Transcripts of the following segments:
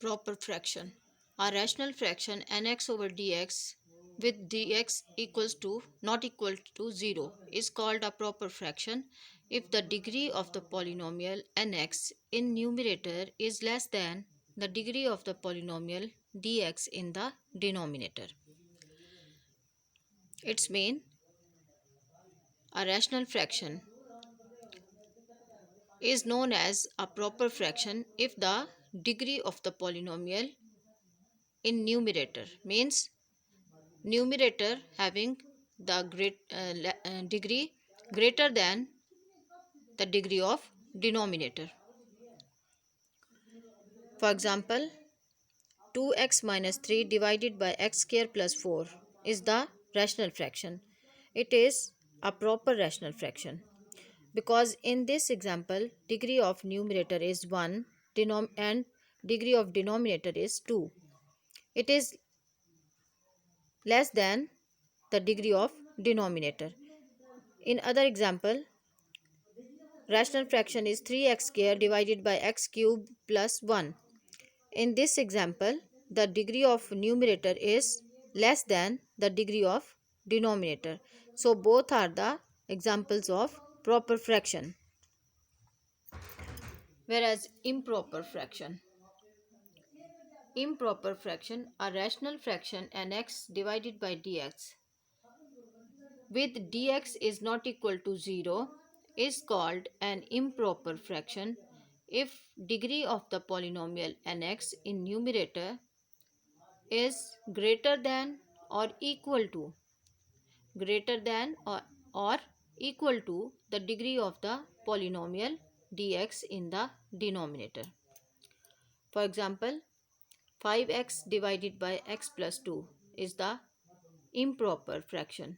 Proper fraction. A rational fraction nx over dx with dx equals to not equal to 0 is called a proper fraction if the degree of the polynomial nx in numerator is less than the degree of the polynomial dx in the denominator. Its mean, a rational fraction is known as a proper fraction if the degree of the polynomial in numerator means numerator having the degree greater than the degree of denominator. For example, 2x minus 3 divided by x square plus 4 is the rational fraction. It is a proper rational fraction because in this example degree of numerator is 1 and degree of denominator is 2. It is less than the degree of denominator. In other example, rational fraction is 3x square divided by x cube plus 1. In this example, the degree of numerator is less than the degree of denominator. So both are the examples of proper fraction. Whereas improper fraction. Improper fraction, a rational fraction nx divided by dx with dx is not equal to 0 is called an improper fraction if degree of the polynomial nx in numerator is greater than or equal to the degree of the polynomial dx in the denominator. For example, 5x divided by x plus 2 is the improper fraction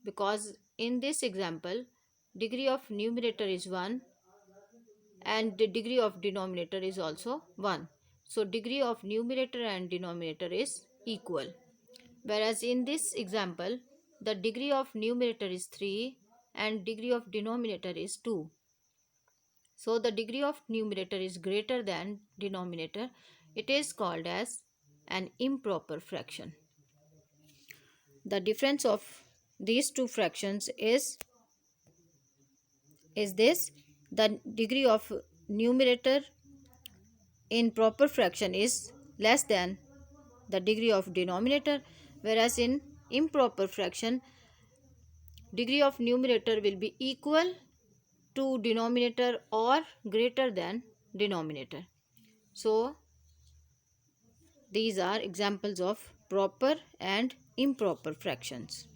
because in this example degree of numerator is 1 and the degree of denominator is also 1. So degree of numerator and denominator is equal. Whereas in this example the degree of numerator is 3 and degree of denominator is 2. So the degree of numerator is greater than denominator. It is called as an improper fraction. The difference of these two fractions is this: the degree of numerator in proper fraction is less than the degree of denominator, whereas in improper fraction degree of numerator will be equal to denominator or greater than denominator. So these are examples of proper and improper fractions.